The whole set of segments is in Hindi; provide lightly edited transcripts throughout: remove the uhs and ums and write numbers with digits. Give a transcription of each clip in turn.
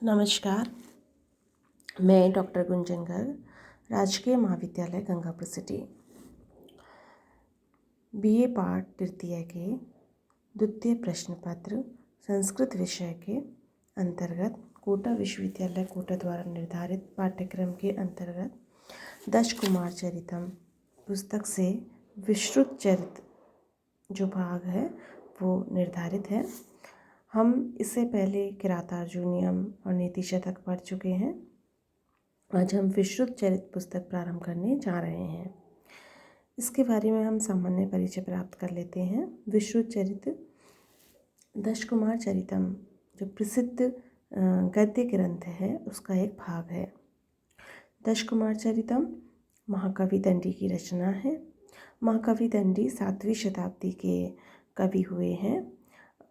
नमस्कार। मैं डॉक्टर गुंजन गर्ग, राजकीय महाविद्यालय गंगापुर सिटी, बीए पाठ तृतीय के द्वितीय प्रश्न पत्र संस्कृत विषय के अंतर्गत कोटा विश्वविद्यालय कोटा द्वारा निर्धारित पाठ्यक्रम के अंतर्गत दशकुमार चरितम पुस्तक से विश्रुत चरित जो भाग है वो निर्धारित है। हम इससे पहले किरातार्जुनीयम और नीति शतक पढ़ चुके हैं। आज हम विश्रुत चरित पुस्तक प्रारंभ करने जा रहे हैं। इसके बारे में हम सामान्य परिचय प्राप्त कर लेते हैं। विश्रुत चरित दशकुमार चरितम जो प्रसिद्ध गद्य ग्रंथ है उसका एक भाग है। दशकुमार चरितम महाकवि दंडी की रचना है। महाकवि दंडी 7वीं शताब्दी के कवि हुए हैं।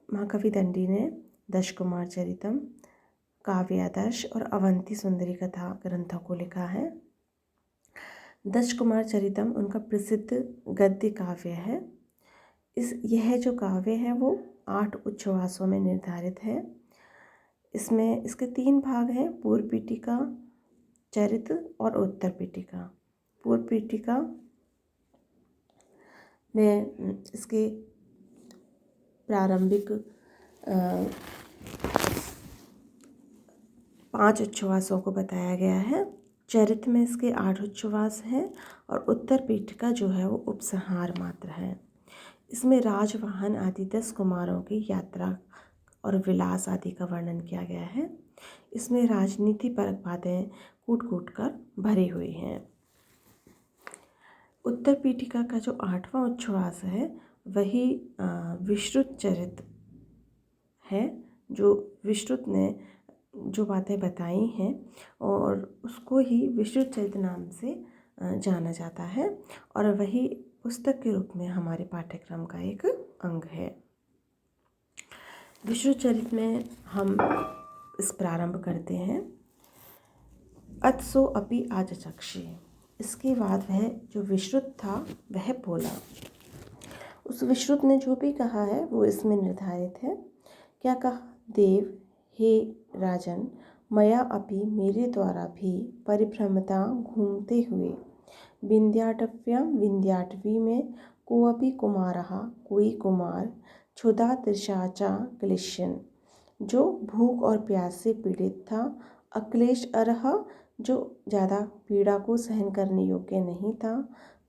महाकवि दंडी ने दशकुमार चरितम, काव्यादर्श और अवंती सुंदरी कथा ग्रंथों को लिखा है। दशकुमार चरितम उनका प्रसिद्ध गद्य काव्य है। यह जो काव्य है वो 8 उच्छ्वासों में निर्धारित है। इसमें इसके 3 भाग हैं, पूर्व पीठिका, चरित और उत्तर पीठिका। पूर्व पीठिका में इसके प्रारंभिक 5 उच्छ्वासों को बताया गया है। चरित में इसके 8 उच्छ्वास हैं और उत्तर पीठिका जो है वो उपसंहार मात्र है। इसमें राजवाहन आदि 10 कुमारों की यात्रा और विलास आदि का वर्णन किया गया है। इसमें राजनीति परक बातें कूट कूट कर भरी हुई हैं। उत्तर पीठिका का जो 8वां उच्छ्वास है वही विश्रुत चरित है, जो विश्रुत ने जो बातें बताई हैं और उसको ही विश्रुत चरित नाम से जाना जाता है और वही पुस्तक के रूप में हमारे पाठ्यक्रम का एक अंग है। विश्रुत चरित में हम इस प्रारंभ करते हैं। अतसो अपि आचचक्षे। इसके बाद वह जो विश्रुत था वह बोला। उस विश्रुत ने जो भी कहा है वो इसमें निर्धारित है। क्या कहा? देव, हे राजन, मया अपि मेरे द्वारा भी परिभ्रमता घूमते हुए विंध्याटव्यां विंध्याटवी में कोऽपि कुमारः कोई कुमार क्षुधा तृषा क्लिश्यन् जो भूख और प्यास से पीड़ित था, अक्लेश अरह जो ज़्यादा पीड़ा को सहन करने योग्य नहीं था,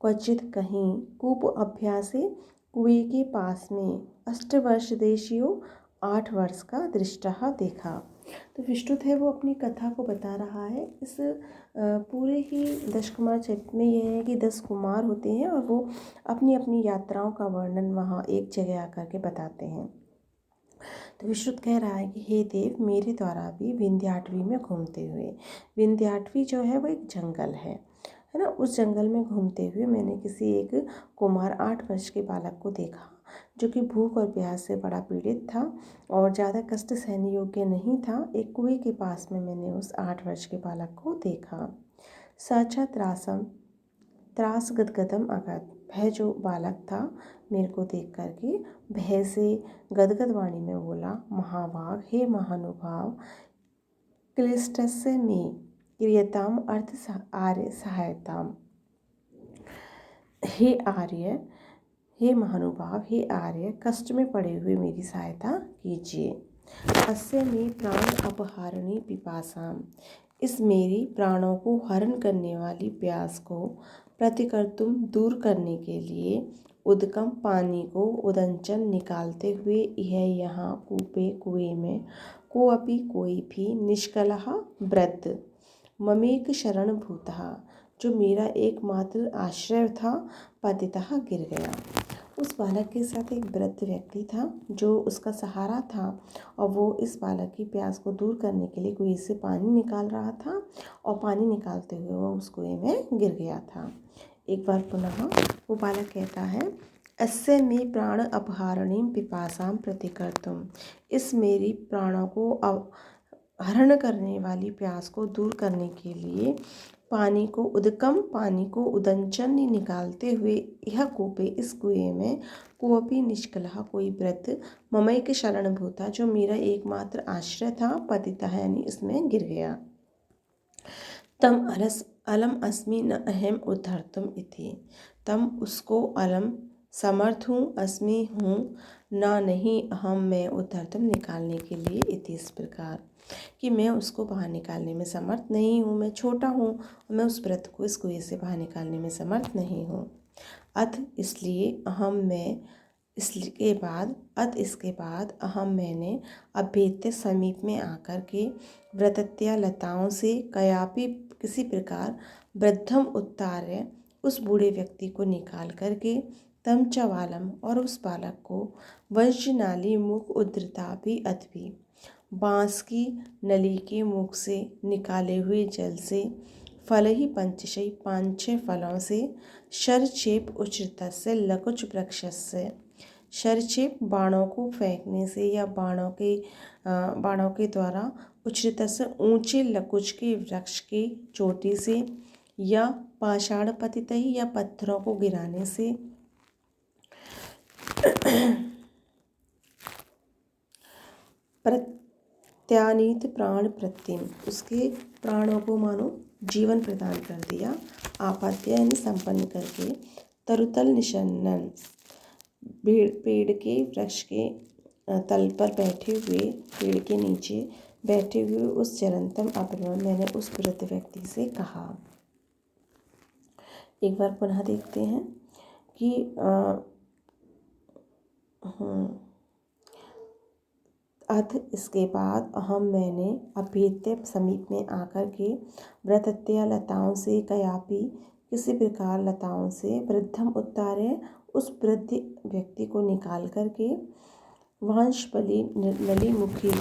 क्वचित कहीं कूप अभ्यासे कुएं के पास में अष्टवर्ष देशियो 8 वर्ष का दृष्टा देखा। तो विश्रुत है वो अपनी कथा को बता रहा है। इस पूरे ही दशकुमार चरित में यह है कि 10 कुमार होते हैं और वो अपनी अपनी यात्राओं का वर्णन वहाँ एक जगह आकर के बताते हैं। तो विश्रुत कह रहा है कि हे देव, मेरे द्वारा भी विंध्याटवी में घूमते हुए, विंध्याटवी जो है वो एक जंगल है ना, उस जंगल में घूमते हुए मैंने किसी एक कुमार 8 वर्ष के बालक को देखा जो कि भूख और प्यास से बड़ा पीड़ित था और ज़्यादा कष्ट सहने योग्य नहीं था। एक कुएं के पास में मैंने उस 8 वर्ष के बालक को देखा। साचा त्रासम त्रास गदगदम अगत। वह जो बालक था मेरे को देख करके भय से गदगद वाणी में बोला, महाभाग, हे महानुभाव, क्लिष्टस्य मे क्रियताम अर्थ आर्य सहायताम। हे आर्य, हे महानुभाव, हे आर्य, कष्ट में पड़े हुए मेरी सहायता कीजिए। अस्य मे प्राण अपहारिणी पिपासाम। इस मेरी प्राणों को हरण करने वाली प्यास को प्रतिकर्तुम दूर करने के लिए उदकम पानी को उदंचन निकालते हुए यह यहाँ कुएं में कोऽपि कोई भी निष्कलह वृद्ध ममेक शरण भूतः जो मेरा एकमात्र आश्रय था पतितः गिर गया। उस बालक के साथ एक वृद्ध व्यक्ति था जो उसका सहारा था और वो इस बालक की प्यास को दूर करने के लिए कुएं से पानी निकाल रहा था और पानी निकालते हुए वो उस कुएं में गिर गया था। एक बार पुनः वो बालक कहता है, अस्य मे प्राण अपहारणीं पिपासां प्रतिकर्तुम। इस मेरी प्राणों को हरण करने वाली प्यास को दूर करने के लिए पानी को उदंचन निकालते हुए यह कूपे इस कुएं में कोपी निष्कलह कोई व्रत ममैक शरण भूता, जो मेरा एकमात्र आश्रय था, पतिता है यानी इसमें गिर गया। तम अलम अस्मि न अहम उद्धर्तुम इति, तम उसको अलम समर्थ हूँ, अस्मि हूँ, ना नहीं अहम मैं उद्धर्तुम निकालने के लिए, इति इस प्रकार कि मैं उसको बाहर निकालने में समर्थ नहीं हूँ, मैं छोटा हूँ और मैं उस व्रत को इस कुएं से बाहर निकालने में समर्थ नहीं हूँ। अथ इसलिए अहम मैं, इसके बाद अहम मैंने अभेद्य समीप में आकर के व्रतत्या लताओं से कयापि किसी प्रकार वृद्धम उत्तार्य उस बूढ़े व्यक्ति को निकाल करके तम चवालम और उस बालक को वंशनाली मुख उद्धृता भी अथवी बाँस की नली के मुख से निकाले हुए जल से फल ही पंचशई 5-6 फलों से शरचेप उच्चृत से लकुच वृक्ष से, शरचेप बाणों को फेंकने से या बाणों के द्वारा उच्चृत से ऊंचे लकुच के वृक्ष की चोटी से, या पाषाण पतितई या पत्थरों को गिराने से, प्रत्यानीत प्राण प्रतिम उसके प्राणों को मानो जीवन प्रदान कर दिया, आपाद्य यानी संपन्न करके, तरुतल निशन्नन पेड़ के वृक्ष के तल पर बैठे हुए, पेड़ के नीचे बैठे हुए उस चरंतम अब्रमण मैंने उस वृद्ध व्यक्ति से कहा। एक बार पुनः देखते हैं कि अथ इसके बाद अहम मैंने अभेद्य समीप में आकर के व्रतत्या लताओं से कयापि किसी प्रकार लताओं से वृद्धम उत्तारे उस वृद्ध व्यक्ति को निकाल करके वंशपली नली मुखी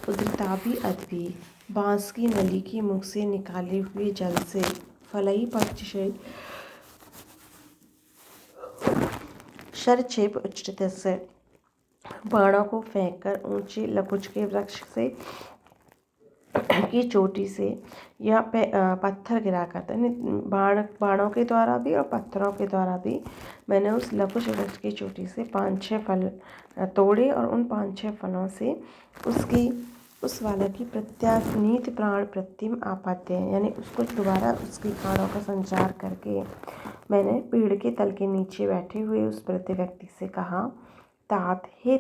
उद्धृताभि अद्भि बाँस की नली के मुख से निकाले हुए जल से फलई पक्षी शरचेप उच्चृत से बाणों को फेंककर ऊंचे लकुच के वृक्ष से की चोटी से या पत्थर गिरा करता है, बाणों के द्वारा भी और पत्थरों के द्वारा भी मैंने उस लकुच वृक्ष की चोटी से 5-6 फल तोड़े और उन 5-6 फलों से उस वाले की प्रत्यानीत प्राण प्रतिम आपाते हैं, यानी उसको दोबारा उसकी प्राणों का संचार करके मैंने पेड़ के तल के नीचे बैठे हुए उस वृद्ध व्यक्ति से कहा, तात हे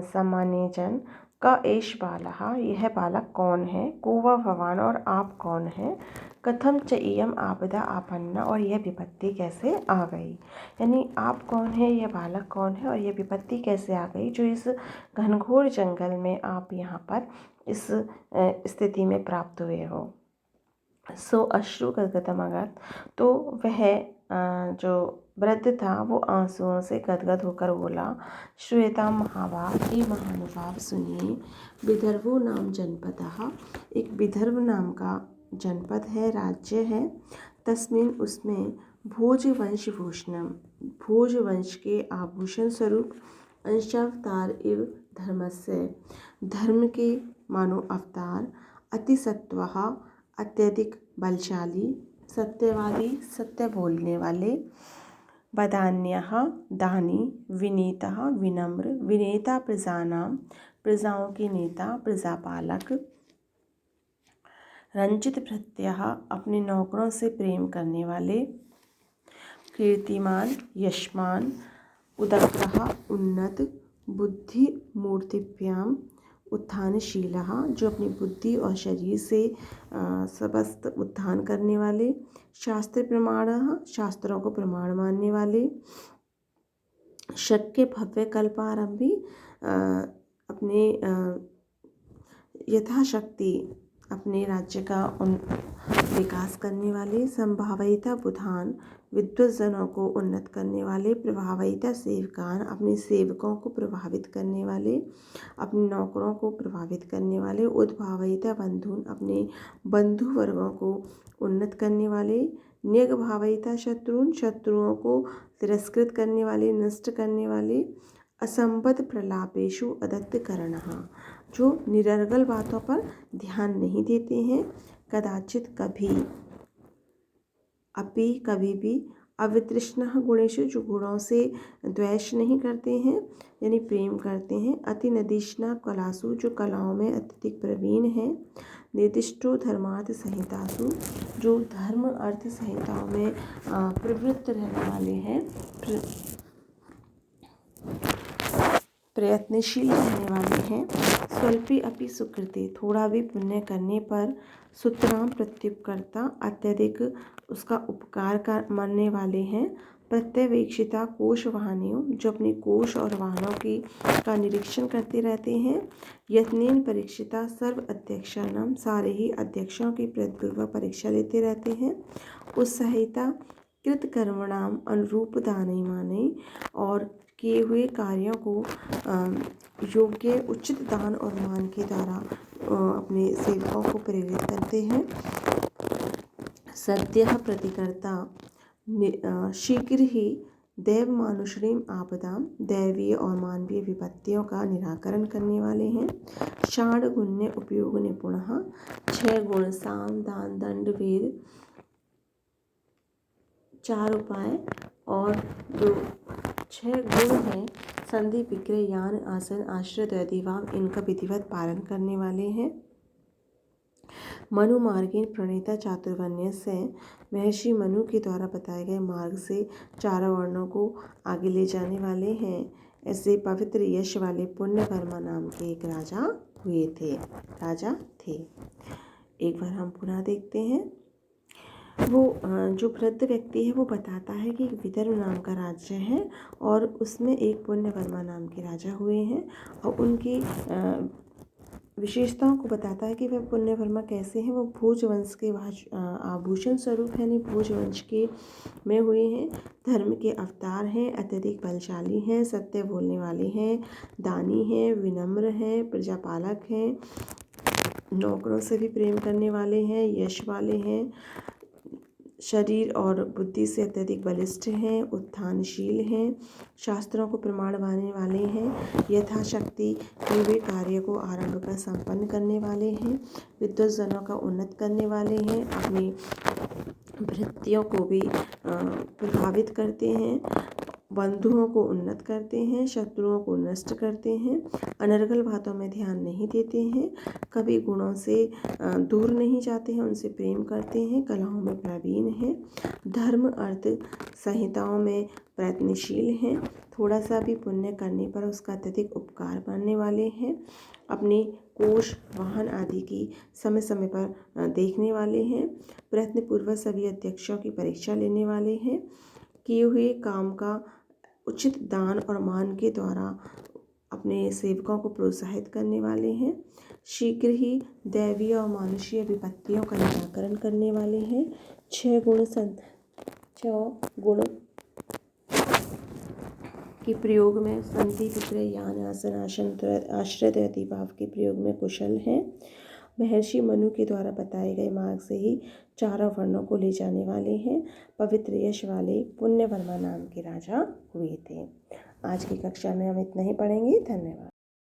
सामान्य जन का एष बालः यह बालक कौन है, को वा भवान और आप कौन हैं, कथम च इयम आपदा आपन्ना और यह विपत्ति कैसे आ गई, यानी आप कौन है, यह बालक कौन है और यह विपत्ति कैसे आ गई जो इस घनघोर जंगल में आप यहाँ पर इस स्थिति में प्राप्त हुए हो। सो अश्रु गदगदमगत तो वह जो वृद्ध था वो आंसुओं से गदगद होकर बोला, श्रूयतां महाभाग हे महानुभाव सुनिए, विदर्भो नाम जनपदः एक विदर्भ नाम का जनपद है, राज्य है, तस्मिन उसमें भोजवंशभूषणम भोजवंश के आभूषण स्वरूप अंशावतार इव धर्मस्य धर्म के मानो अवतार, अतिसत्वः अत्यधिक बलशाली, सत्यवादी सत्य बोलने वाले, वदान्यः दानी, विनीतः विनम्र, विनेता प्रजानां प्रजाओं के नेता, प्रजापालक, रंजित भृत्यः अपने नौकरों से प्रेम करने वाले, कीर्तिमान यशमान, उदग्रः उन्नत, बुद्धि मूर्तिभ्याम उत्थानशीलः जो अपनी बुद्धि और शरीर से समस्त उत्थान करने वाले, शास्त्र प्रमाणः शास्त्रों को प्रमाण मानने वाले, शक्य भव्य कल्पारंभी अपने यथाशक्ति अपने राज्य का विकास करने वाले, संभावयिता बुधान विद्वज्जनों को उन्नत करने वाले, प्रभावयिता सेवकान अपने सेवकों को प्रभावित करने वाले, अपने नौकरों को प्रभावित करने वाले, उद्भावयिता बंधुन अपने बंधु वर्गों को उन्नत करने वाले, न्यग्भावयिता शत्रुन शत्रुओं को तिरस्कृत करने वाले, नष्ट करने वाले, असंबद्ध प्रलापेषु अदत्तकरणः, जो निरर्गल बातों पर ध्यान नहीं देते हैं। कदाचित कभी भी अवितृष्णः गुणेषु, जो गुणों से द्वेष नहीं करते हैं यानी प्रेम करते हैं। अतिनदीष्णा कलासु, जो कलाओं में अत्यधिक प्रवीण हैं। निर्दिष्टो धर्मार्थ संहितासु, जो धर्म अर्थ संहिताओं में प्रवृत्त रहने वाले हैं, प्रयत्नशील रहने वाले हैं। स्वल्पे अपि सुकृते, थोड़ा भी पुण्य करने पर सुतरां प्रत्युपकर्ता, अत्यधिक उसका उपकार मानने वाले हैं। प्रत्यवेक्षिता कोश वाहनियों, जो अपने कोश और वाहनों का निरीक्षण करते रहते हैं। यत्नेन परीक्षिता सर्व अध्यक्षाणाम, सारे ही अध्यक्षों की प्रत्यपूर्वक परीक्षा लेते रहते हैं। उत्साहिता कृतकर्मणाम अनुरूप दाने माने, और किए हुए कार्यों को योग्य उचित दान और मान के द्वारा अपने सेवकों को प्रेरित करते हैं। सद्यः प्रतिकर्ता शीघ्र ही दैव मानुषीम आपदाम, दैवीय और मानवीय विपत्तियों का निराकरण करने वाले हैं। षाण् गुण्य उपयोग निपुणः, 6 गुण साम दान दंड वेद 4 उपाय और जो 6 गुण हैं संधि विक्रय यान आसन आश्रय द्वैधिभाव, इनका विधिवत पालन करने वाले हैं। मनु मार्गेण प्रणीता चातुर्वर्ण्य से, महर्षि मनु के द्वारा बताए गए मार्ग से 4 वर्णों को आगे ले जाने वाले हैं। ऐसे पवित्र यश वाले पुण्यवर्मा नाम के एक राजा थे। एक बार हम पुनः देखते हैं। वो जो वृद्ध व्यक्ति है वो बताता है कि विदर्भ नाम का राज्य है और उसमें एक पुण्यवर्मा नाम के राजा हुए हैं, और उनकी विशेषताओं को बताता है कि वह पुण्यवर्मा कैसे हैं। वो भोज वंश के आभूषण स्वरूप है, यानी भोज वंश के में हुए हैं, धर्म के अवतार हैं, अत्यधिक बलशाली हैं, सत्य बोलने वाले हैं, दानी हैं, विनम्र हैं, प्रजापालक हैं, नौकरों से भी प्रेम करने वाले हैं, यश वाले हैं, शरीर और बुद्धि से अत्यधिक बलिष्ठ हैं, उत्थानशील हैं, शास्त्रों को प्रमाण मानने वाले हैं, यथाशक्ति किए हुए कार्य को आरंभ कर संपन्न करने वाले हैं, विद्वज्जनों का उन्नत करने वाले हैं, अपनी वृत्तियों को भी प्रभावित करते हैं, बंधुओं को उन्नत करते हैं, शत्रुओं को नष्ट करते हैं, अनर्गल बातों में ध्यान नहीं देते हैं, कभी गुणों से दूर नहीं जाते हैं, उनसे प्रेम करते हैं, कलाओं में प्रवीण हैं, धर्म अर्थ संहिताओं में प्रयत्नशील हैं, थोड़ा सा भी पुण्य करने पर उसका अत्यधिक उपकार मानने वाले हैं, अपने कोश वाहन आदि की समय समय पर देखने वाले हैं, प्रयत्नपूर्वक सभी अध्यक्षों की परीक्षा लेने वाले हैं, किए हुए काम का उचित दान और मान के द्वारा अपने सेवकों को प्रोत्साहित करने वाले हैं, शीघ्र ही दैवीय और मानुषीय विपत्तियों का निराकरण करने वाले हैं, 6 गुण के प्रयोग में संधि विक्रय यान आसन आश्रय द्वैधिभाव के प्रयोग में कुशल हैं, महर्षि मनु के द्वारा बताए गए मार्ग से ही 4 वर्णों को ले जाने वाले हैं, पवित्र यश वाले पुण्यवर्मा नाम के राजा हुए थे। आज की कक्षा में हम इतना ही पढ़ेंगे। धन्यवाद।